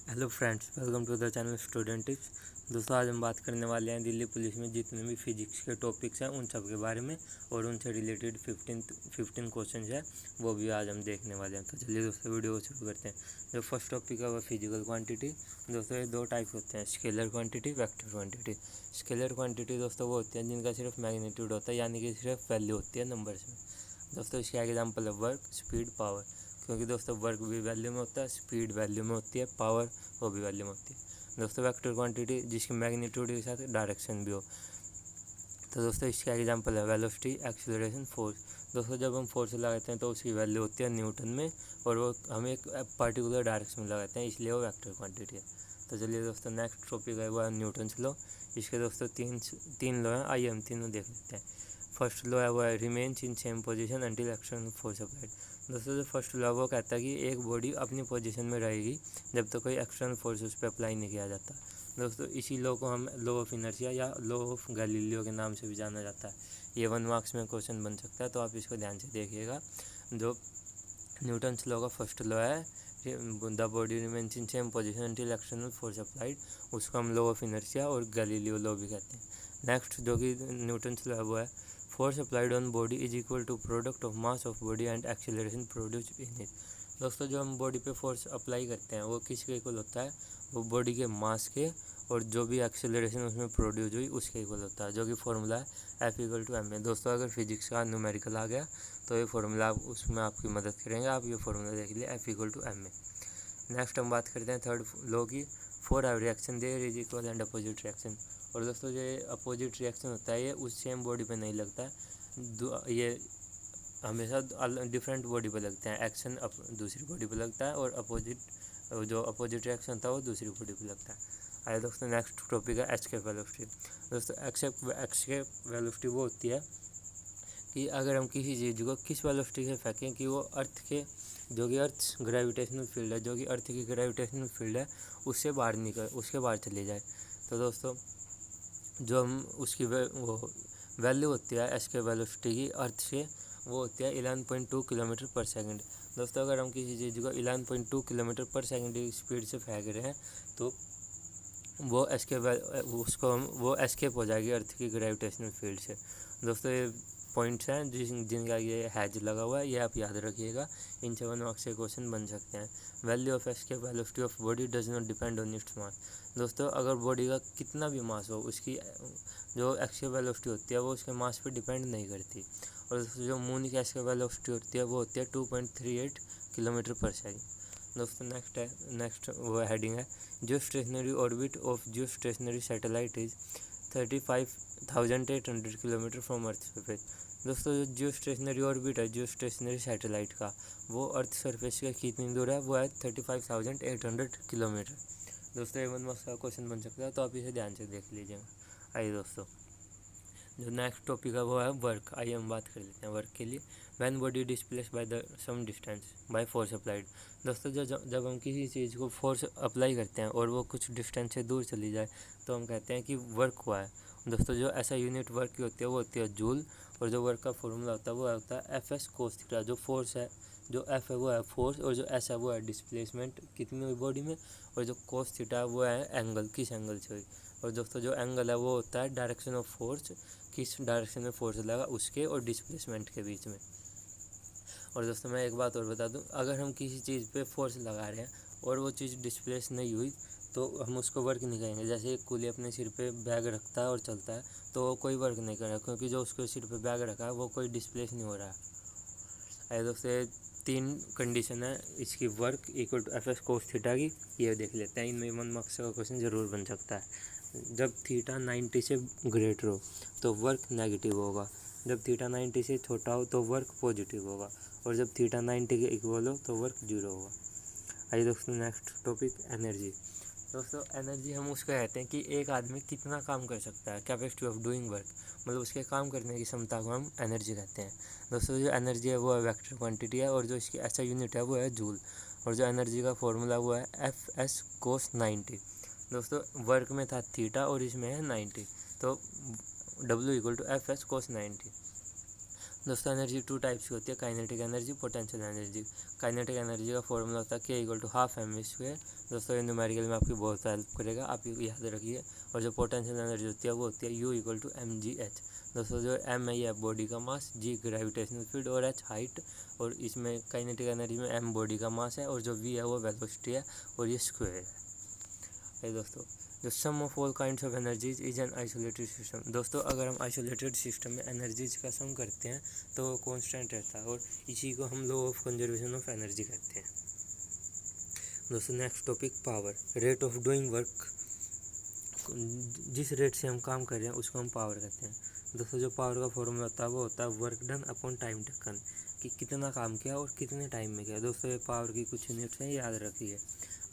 Hello friends, welcome to the channel student tips. दोस्तों, आज हम बात करने वाले हैं दिल्ली पुलिस में जितने भी फिजिक्स के टॉपिक्स हैं उन सब के बारे में और उनसे रिलेटेड 15 क्वेश्चन है वो भी आज हम देखने वाले हैं। तो चलिए दोस्तों वीडियो को शुरू करते हैं। जो फर्स्ट टॉपिक है वो फिजिकल क्वांटिटी। दोस्तों ये दो टाइप होते हैं, scalar quantity, vector quantity. Scalar quantity दोस्तों वो होती है जिनका सिर्फ मैग्नीट्यूड होता है, यानी कि सिर्फ वैल्यू होती है नंबर्स में। दोस्तों इसके एग्जाम्पल है वर्क, स्पीड, पावर। क्योंकि दोस्तों वर्क भी वैल्यू में होता है, स्पीड वैल्यू में होती है, पावर वो भी वैल्यू में होती है। दोस्तों वेक्टर क्वांटिटी जिसकी मैग्नीट्यूड के साथ डायरेक्शन भी हो। तो दोस्तों इसका एग्जांपल है वेलोसिटी, एक्सीलरेशन, फोर्स। दोस्तों जब हम फोर्स लगाते हैं तो उसकी वैल्यू होती है न्यूटन में और वो हम एक पर्टिकुलर डायरेक्शन में लगाते हैं, इसलिए वो वेक्टर क्वांटिटी है। तो चलिए दोस्तों नेक्स्ट टॉपिक है वो है न्यूटन्स लॉ। इसके दोस्तों तीन लॉ हैं, आइए हम तीनों देख लेते हैं। फर्स्ट लॉ है वो है remains in same position until external force applied. दोस्तों जो फर्स्ट लॉ वो कहता है कि एक बॉडी अपनी पोजीशन में रहेगी जब तक कोई एक्सटर्नल फोर्स उस पर अप्लाई नहीं किया जाता। दोस्तों इसी लॉ को हम लॉ ऑफ इनर्शिया या लॉ ऑफ गैलीलियो के नाम से भी जाना जाता है। ये 1 मार्क्स में क्वेश्चन बन सकता है, तो आप इसको ध्यान से देखिएगा। जो न्यूटन्स लॉ का फर्स्ट लॉ है the body remains in same position until external force applied, उसको हम लॉ ऑफ इनर्शिया और गैलीलियो लॉ भी कहते हैं। नेक्स्ट जो कि न्यूटन्स लॉ है वो है force applied on body is equal to product of mass of body and acceleration produced in it. दोस्तों जो हम बॉडी पे फोर्स अप्लाई करते हैं वो किसके इक्वल होता है, वो बॉडी के मास के और जो भी एक्सेलरेशन उसमें प्रोड्यूस हुई उसके इक्वल होता है, जो कि फॉर्मूला है F=ma। दोस्तों अगर फिजिक्स का न्यूमेरिकल आ गया तो ये फॉर्मूला उसमें आपकी मदद करेंगे, आप ये फॉर्मूला देख लीजिए F=ma। नेक्स्ट हम बात करते हैं थर्ड लॉ की, for every reaction there is equal and opposite reaction. और दोस्तों ये अपोजिट रिएक्शन होता है ये उस सेम बॉडी पे नहीं लगता है, ये हमेशा डिफरेंट बॉडी पे लगते हैं। एक्शन दूसरी बॉडी पे लगता है और जो अपोजिट रिएक्शन था वो दूसरी बॉडी पे लगता है। आइए दोस्तों नेक्स्ट टॉपिक है एस्केप वेलोसिटी। दोस्तों एस्केप वेलोसिटी वो होती है कि अगर हम किसी चीज़ को किस वेलोसिटी से फेंकें कि वो अर्थ के जो कि अर्थ ग्रेविटेशनल फील्ड है, जो कि अर्थ की ग्रेविटेशनल फील्ड है उससे बाहर उसके बाहर चली जाए। तो दोस्तों जो हम उसकी वो वैल्यू होती है एस्केप वेलोसिटी की अर्थ से, वो होती है 11.2 किलोमीटर पर सेकंड। दोस्तों अगर हम किसी चीज़ को 11.2 किलोमीटर पर सेकंड की स्पीड से फेंक रहे हैं तो वो वो एस्केप हो जाएगी अर्थ की ग्रेविटेशनल फील्ड से। दोस्तों ये पॉइंट्स हैं जिनका ये हैज लगा हुआ है, ये आप याद रखिएगा। इन 7 मार्क्स से क्वेश्चन बन सकते हैं। Value of escape velocity of body does not depend on its mass. दोस्तों अगर बॉडी का कितना भी मास हो उसकी जो एस्केप वेलोसिटी होती है वो उसके मास पे डिपेंड नहीं करती। और जो मून की एस्केप वेलोसिटी होती है वो होती है 2.38 किलोमीटर पर सेकंड। दोस्तों नेक्स्ट वो हेडिंग है जो स्टेशनरी ऑर्बिट ऑफ जो stationery satellite is 35,800 kilometre from earth surface. दोस्तों जो स्टेशनरी ऑर्बिट है जो स्टेशनरी सैटेलाइट का, वो अर्थ सरफेस से कितनी दूर है, वो है 35,800 किलोमीटर। दोस्तों ये 1 मार्क्स का क्वेश्चन बन सकता है, तो आप इसे ध्यान से देख लीजिएगा। आइए दोस्तों जो नेक्स्ट टॉपिक है वो है वर्क। आइए हम बात कर लेते हैं वर्क के लिए। When body displace by the some distance by force applied. दोस्तों जब हम किसी चीज़ को फोर्स अप्लाई करते हैं और वो कुछ डिस्टेंस से दूर चली जाए तो हम कहते हैं कि वर्क हुआ है। दोस्तों जो ऐसा यूनिट वर्क की होती है वो होती है जूल, और जो वर्क का फॉर्मूला होता है वो होता है Fs cos थीटा। जो फोर्स है, जो F है वो है फोर्स और जो S है वो है डिस्प्लेसमेंट कितनी हुई बॉडी में, और जो cos थीटा है वो है एंगल, किस एंगल से हुई। और दोस्तों जो एंगल है वो होता है डायरेक्शन ऑफ फोर्स, किस डायरेक्शन में फोर्स लगा उसके और डिस्प्लेसमेंट के बीच में। और दोस्तों मैं एक बात और बता दूं, अगर हम किसी चीज़ पे फोर्स लगा रहे हैं और वो चीज़ डिस्प्लेस नहीं हुई तो हम उसको वर्क नहीं करेंगे। जैसे एक कूली अपने सिर पे बैग रखता है और चलता है तो वो कोई वर्क नहीं कर रहा, क्योंकि जो उसके सिर पे बैग रखा है वो कोई डिस्प्लेस नहीं हो रहा है। अरे दोस्तों 3 कंडीशन है इसकी, work equal to Fs cos theta की, ये देख लेते हैं। इनमें 1 मार्क्स का क्वेश्चन ज़रूर बन सकता है। जब थीटा 90 से ग्रेटर हो तो वर्क नेगेटिव होगा, जब थीटा 90 से छोटा हो तो वर्क पॉजिटिव होगा, और जब थीटा 90 के इक्वल हो तो वर्क 0 होगा। आइए दोस्तों नेक्स्ट टॉपिक एनर्जी। दोस्तों एनर्जी हम उसको कहते हैं कि एक आदमी कितना काम कर सकता है, कैपेसिटी ऑफ डूइंग वर्क, मतलब उसके काम करने की क्षमता को हम एनर्जी कहते हैं। दोस्तों जो एनर्जी है वो है वेक्टर क्वांटिटी है, और जो इसकी ऐसा यूनिट है वो है जूल, और जो एनर्जी का फॉर्मूला वो है Fs cos 90। दोस्तों वर्क में था थीटा और इसमें है 90, तो W = Fs cos 90। दोस्तों एनर्जी टू टाइप्स की होती है, kinetic energy, potential energy. Kinetic energy का फॉर्मूला होता है K=12 mv²। दोस्तों ये न्यूमेरिकल में आपकी बहुत हेल्प करेगा, आप याद रखिए। और जो पोटेंशियल एनर्जी होती है वो होती है U=mgh। दोस्तों जो m है ये बॉडी का मास, g ग्रेविटेशनल फील्ड और h हाइट। और इसमें काइनेटिक एनर्जी में m बॉडी का मास है और जो v है वो वेलोसिटी है और ये स्क्वायर है। दोस्तों जो sum of all kinds of energies is an isolated system. दोस्तों अगर हम आइसोलेटेड सिस्टम में एनर्जीज का सम करते हैं तो वो कांस्टेंट रहता है और इसी को हम law of conservation of energy कहते हैं। दोस्तों next topic power, rate of doing work. जिस रेट से हम काम कर रहे हैं उसको हम पावर कहते हैं। दोस्तों जो पावर का फॉर्मूला होता है वो होता है work done upon time taken, कि कितना काम किया और कितने टाइम में किया। दोस्तों ये पावर की कुछ यूनिट्स हैं, याद रखिए।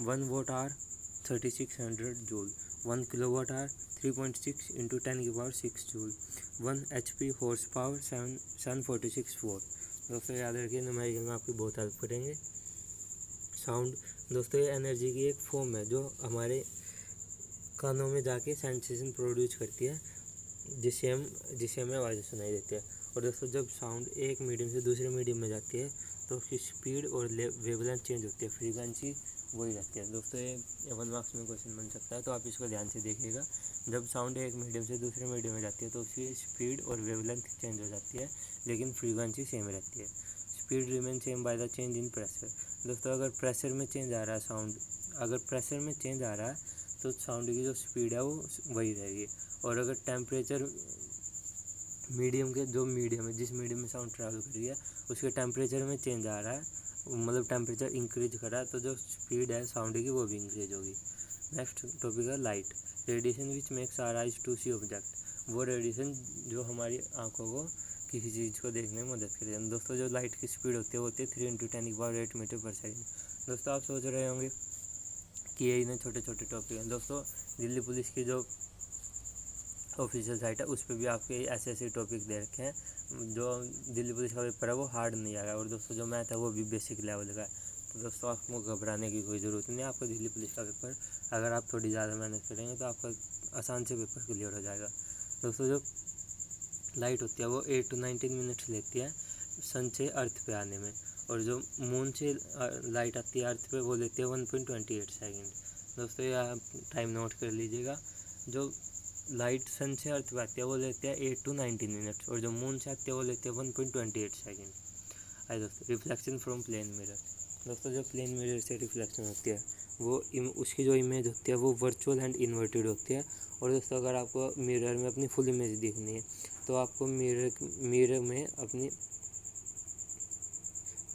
1 watt hour 3600 joule, 1 kilowatt hour 3.6 × 10⁻6 joule, 1 HP horse power 746 watt. दोस्तों याद रखिए, न्यूमेरिकल में आपकी बहुत हेल्प करेंगे। साउंड, दोस्तों ये एनर्जी की एक फॉर्म है जो हमारे कानों में जाके सेंसेशन प्रोड्यूस करती है, जिससे हमें आवाज़ सुनाई देती है। और दोस्तों जब साउंड एक मीडियम से दूसरे मीडियम में जाती है तो उसकी स्पीड और वेवलेंथ चेंज होती है, फ्रीक्वेंसी वही रहती है। दोस्तों ये 1 मार्क्स में क्वेश्चन बन सकता है, तो आप इसको ध्यान से देखिएगा। जब साउंड एक मीडियम से दूसरे मीडियम में जाती है तो उसकी स्पीड और वेवलेंथ चेंज हो जाती है, लेकिन फ्रीक्वेंसी सेम रहती है। Speed remain same by the change in pressure. दोस्तों अगर प्रेशर में चेंज आ रहा है अगर प्रेशर में चेंज आ रहा है तो साउंड की जो स्पीड है वो वही रहेगी। और अगर टेम्परेचर मीडियम है, जिस मीडियम में साउंड ट्रैवल कर रही है उसके टेम्परेचर में चेंज आ रहा है, मतलब टेम्परेचर इंक्रीज कर रहा है, तो जो स्पीड है साउंड की वो भी इंक्रीज होगी। नेक्स्ट टॉपिक है light, radiation which makes our eyes to see object. वो रेडिएशन जो हमारी आंखों को किसी चीज़ को देखने में मदद करेगी। दोस्तों जो लाइट की स्पीड होती है वो होती है 3 × 10⁸ मीटर पर सेकेंड। दोस्तों आप सोच रहे होंगे कि ये इन्हें छोटे छोटे टॉपिक हैं। दोस्तों दिल्ली पुलिस की जो ऑफिशियल साइट है उस पर भी आपके ऐसे टॉपिक दे रखे हैं। जो दिल्ली पुलिस का पेपर है वो हार्ड नहीं आएगा, और दोस्तों जो मैथ है वो भी बेसिक लेवल का है। तो दोस्तों आपको घबराने की कोई ज़रूरत नहीं है। आपको दिल्ली पुलिस का पेपर अगर आप थोड़ी ज़्यादा मेहनत करेंगे तो आपका आसान से पेपर क्लियर हो जाएगा। दोस्तों जो लाइट होती है वो 8 to 19 मिनट्स लेती है सन से अर्थ पे आने में, और जो मून से लाइट आती है अर्थ पे वो लेती है 1.28 सेकेंड। दोस्तों ये आप टाइम नोट कर लीजिएगा। जो लाइट सन से अर्थ पे आती है वो लेते हैं 8 to 19 मिनट्स, और जो मून से आती है वो लेते हैं 1.28 सेकेंड। आइए दोस्तों रिफ्लेक्शन फ्रॉम प्लेन मिरर। दोस्तों जो प्लेन मिरर से रिफ्लेक्शन होती है वो उसकी जो इमेज होती है वो वर्चुअल एंड इन्वर्टेड होती है। और दोस्तों अगर आपको मिरर में अपनी फुल इमेज देखनी है तो आपको मिरर में अपनी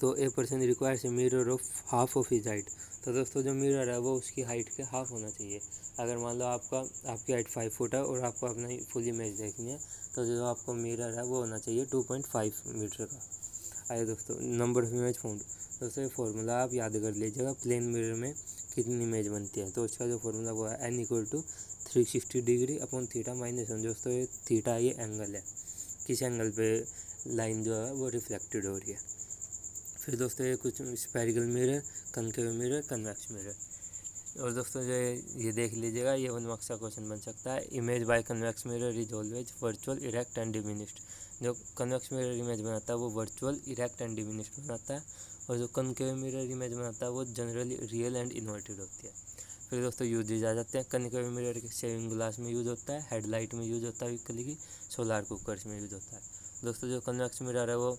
तो a person requires a mirror of half of his height. तो दोस्तों जो मिरर है वो उसकी हाइट के हाफ होना चाहिए। अगर मान लो आपकी हाइट 5 फुट है और आपको अपना फुल इमेज देखनी है तो जो आपको मिरर है वो होना चाहिए 2.5 मीटर का। आइए दोस्तों नंबर ऑफ इमेज फाउंड। दोस्तों ये फॉर्मूला आप याद कर लीजिएगा, प्लेन मिरर में कितनी इमेज बनती है। तो इसका जो फॉर्मूला वो है n = 360 डिग्री अपॉन थीटा -1। दोस्तों ये थीटा ये एंगल है, किस एंगल पे लाइन जो है वो रिफ्लेक्टेड हो रही है। फिर दोस्तों ये कुछ spherical mirror, concave mirror, convex mirror. और दोस्तों जो ये देख लीजिएगा, ये 1 मार्क्स का क्वेश्चन बन सकता है। Image by convex mirror is always virtual, erect and diminished. जो कन्वेक्स मिरर इमेज बनाता है वो वर्चुअल, इरेक्ट एंड डिमिनिश्ड बनाता है, और जो कनकेव मिरर इमेज बनाता है वो जनरली रियल एंड इन्वर्टेड होती है। फिर दोस्तों यूजेज आ जाते हैं। कनकेव मिरर के शेविंग ग्लास में यूज़ होता है, हेडलाइट में यूज़ होता है व्हीकल की, सोलार कुकर्स में यूज़ होता है। दोस्तों जो कन्वेक्स मिरर है वो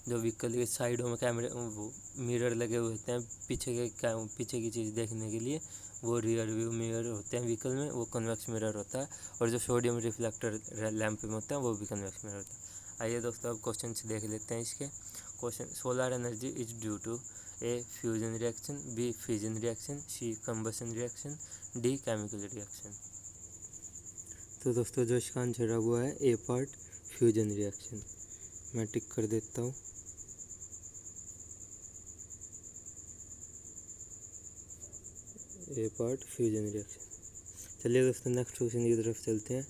जो व्हीकल के साइडों में कैमरे वो मिरर लगे हुए होते हैं पीछे की चीज़ देखने के लिए, वो रियर व्यू मिरर होते हैं व्हीकल में, वो कन्वेक्स मिरर होता है। और जो सोडियम रिफ्लेक्टर लैंप में होता है वो भी कन्वेक्स मिरर होता है। आइए दोस्तों अब क्वेश्चन देख लेते हैं इसके। Question, solar energy is due to A fusion reaction, B fission reaction, C combustion reaction, D chemical reaction. तो दोस्तों जो इसका आंसर है वो है ए पार्ट, फ्यूजन रिएक्शन। मैं टिक कर देता हूँ। ए पार्ट फ्यूजन रिएक्शन। चलिए दोस्तों नेक्स्ट क्वेश्चन की तरफ चलते हैं।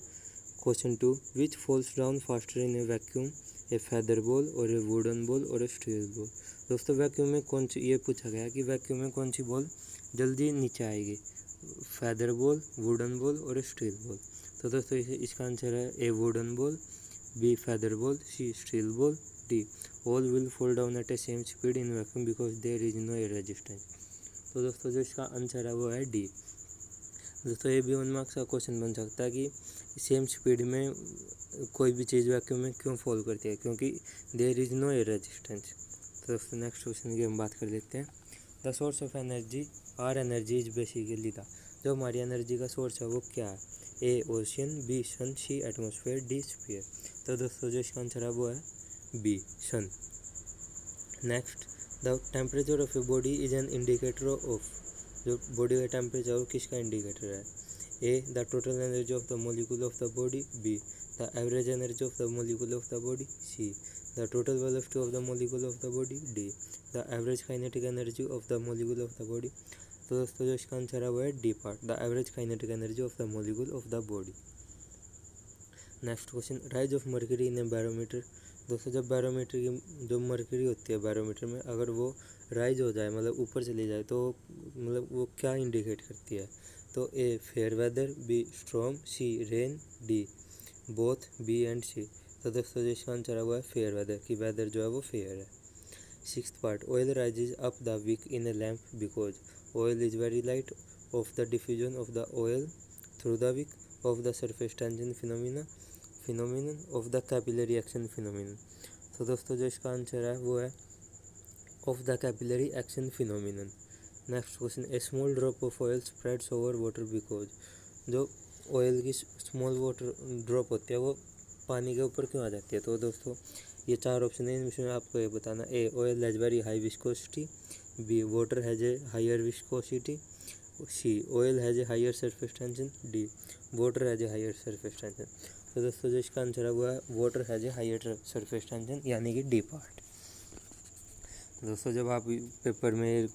Question 2, which falls down faster in A vacuum, A feather ball और ए वुडन बॉल और ए स्टील बॉल। दोस्तों वैक्यूम में कौन सी, ये पूछा गया कि वैक्यूम में कौन सी बॉल जल्दी नीचे आएगी, फेदर बॉल, वुडन बॉल और स्टील बॉल। तो दोस्तों इसका आंसर है A wooden ball, B feather ball, C steel ball, D all will fall down at a same speed in vacuum because there is no air resistance। तो दोस्तों जो इसका answer है वो है डी। दोस्तों ये भी 1 मार्क्स का क्वेश्चन बन सकता है कि सेम स्पीड में कोई भी चीज़ वैक्यूम में क्यों फॉल करती है, क्योंकि there is no air resistance. तो दोस्तों नेक्स्ट क्वेश्चन की हम बात कर लेते हैं। The source of energy are energy is basically the, जो हमारी एनर्जी का सोर्स है वो क्या है? A ocean, B sun, C atmosphere, D sphere. तो दोस्तों जो इसका आंसर है वो है B sun. Next, the temperature of a body is an indicator of, जो बॉडी का टेम्परेचर वो किसका इंडिकेटर है? A the total energy of the molecule of the body, B the average energy of the molecule of the body, see the total velocity of the molecule of the body, D the average kinetic energy of the molecule of the body. तो दोस्तों जो इसका answer है वो है D part, the average kinetic energy of the molecule of the body. Next question, rise of mercury in A barometer. दोस्तों जब barometer की जो मर्क्यूरी होती है बैरोमीटर में, अगर वो राइज हो जाए मतलब ऊपर चली जाए तो मतलब वो क्या इंडिकेट करती है? तो A fair weather, B storm, C rain, D both, B and C. तो दोस्तों जो इसका आंसर है वो है फेयर वेदर, कि वेदर जो है वो फेयर है। 6th part, oil rises up the wick in a lamp because oil is very light, of the diffusion of the oil through the wick, of the surface tension phenomenon, of the capillary action phenomenon। तो दोस्तों जो इसका answer है वो है of the capillary action phenomenon। Next question, A small drop of oil spreads over water because, जो oil की small water drop होती है वो पानी के ऊपर क्यों आ जाती है? तो दोस्तों ये 4 ऑप्शन है, इनमें आपको ये बताना। A oil has very high viscosity, B water has a higher viscosity, C oil has a higher surface tension, D water has a higher surface tension. तो दोस्तों जो इसका आंसर है वो है water has a higher surface tension, यानी कि D part. दोस्तों जब आप पेपर में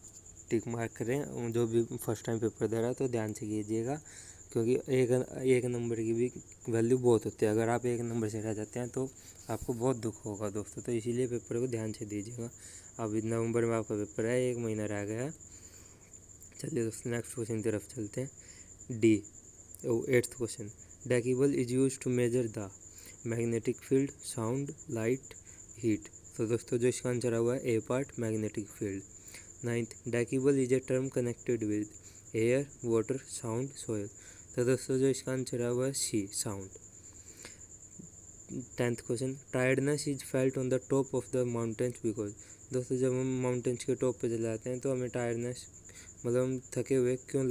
टिक मार्क करें, जो भी फर्स्ट टाइम पेपर दे रहा है तो ध्यान से कीजिएगा, क्योंकि एक नंबर की भी वैल्यू बहुत होती है। अगर आप 1 नंबर से रह जाते हैं तो आपको बहुत दुख होगा दोस्तों, तो इसीलिए पेपर को ध्यान से दीजिएगा। अभी नवंबर में आपका पेपर है, 1 महीना रह गया है। चलिए दोस्तों नेक्स्ट क्वेश्चन की तरफ चलते हैं। D 8th question, decibel is use to measure the magnetic field, sound, light, heat. तो दोस्तों जो इसका आंसर हुआ है A part, magnetic field. 9th, decibel is a term connected with air, water, sound, soil. तो दोस्तों जो इसका आंसर है वो है C sound. 10th question, tiredness is felt on the top of the mountains because. दोस्तों जब हम माउंटेन्स के टॉप पे चले जाते हैं तो हमें टायर्डनेस मतलब हम थके हुए क्यों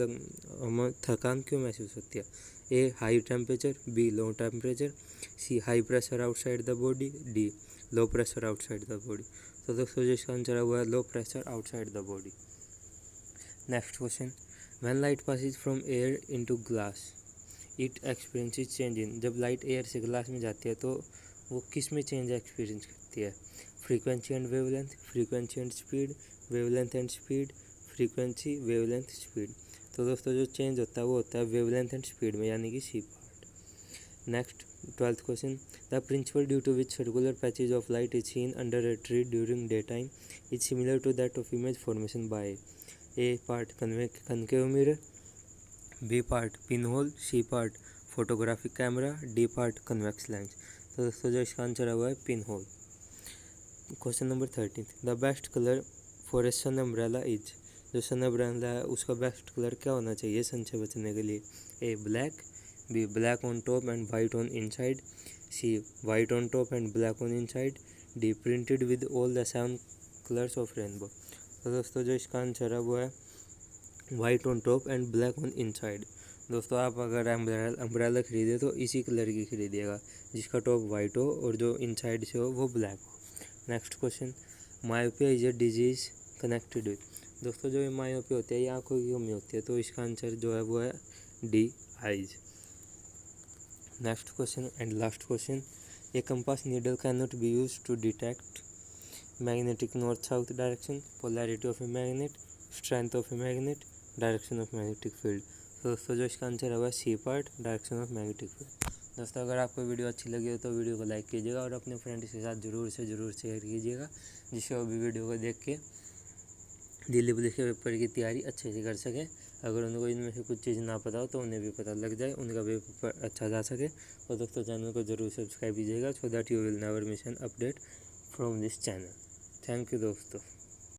हमें थकान क्यों महसूस होती है? A high temperature, B low temperature, C high pressure outside the body, D low pressure outside the body. तो दोस्तों जो इसका आंसर है वो है low pressure outside the body. Next question, when light passes from air into glass it experiences change in. जब light air से glass में जाती है तो वो किस में चेंज एक्सपीरियंस करती है? Frequency and wavelength, frequency and speed, wavelength and speed, frequency, wavelength, speed. तो दोस्तों जो चेंज होता है वो होता है वेवलेंथ एंड स्पीड में, यानी कि C part. Next 12th question, the principle due to which circular patches of light is seen under a tree during day time is similar to that of image formation by. A part concave mirror, B part pin hole, C part photographic camera, D part convex lens. तो दोस्तों जो इसका answer हुआ है pin hole. Question number 13, the best colour for a sun umbrella is. जो सन umbrella है उसका best colour क्या होना चाहिए सन से बचने के लिए? A black, B black on top and white on inside, C white on top and black on inside, D printed with all the 7 colours of rainbow. तो दोस्तों जो इसका आंसर है वो है white on top and black on inside. दोस्तों आप अगर अम्ब्रेला खरीदे तो इसी कलर की खरीदिएगा, जिसका टॉप वाइट हो और जो इनसाइड से हो वो ब्लैक हो। Next question, myopia is a disease connected with. दोस्तों जो मायोपिया होती है ये आंखों की कमी होती है, तो इसका आंसर जो है वो है D eyes. Next question and last question, a compass needle can not be use to detect magnetic north south direction, polarity of a magnet, strength of a magnet, direction of magnetic field. तो दोस्तों जो इसका answer होगा C part, direction of magnetic field. दोस्तों अगर आपको video अच्छी लगी हो तो वीडियो को लाइक कीजिएगा और अपने फ्रेंड्स के साथ ज़रूर शेयर कीजिएगा, जिससे वो भी वीडियो को देख के दिल्ली पुलिस के पेपर की तैयारी अच्छे से कर सकें। अगर उनको इनमें से कुछ चीज़ ना पता हो तो उन्हें भी पता लग जाए, उनका भी पेपर अच्छा जा सके। और दोस्तों चैनल को ज़रूर सब्सक्राइब कीजिएगा, so that you will never miss an update from this channel. Thank you दोस्तों।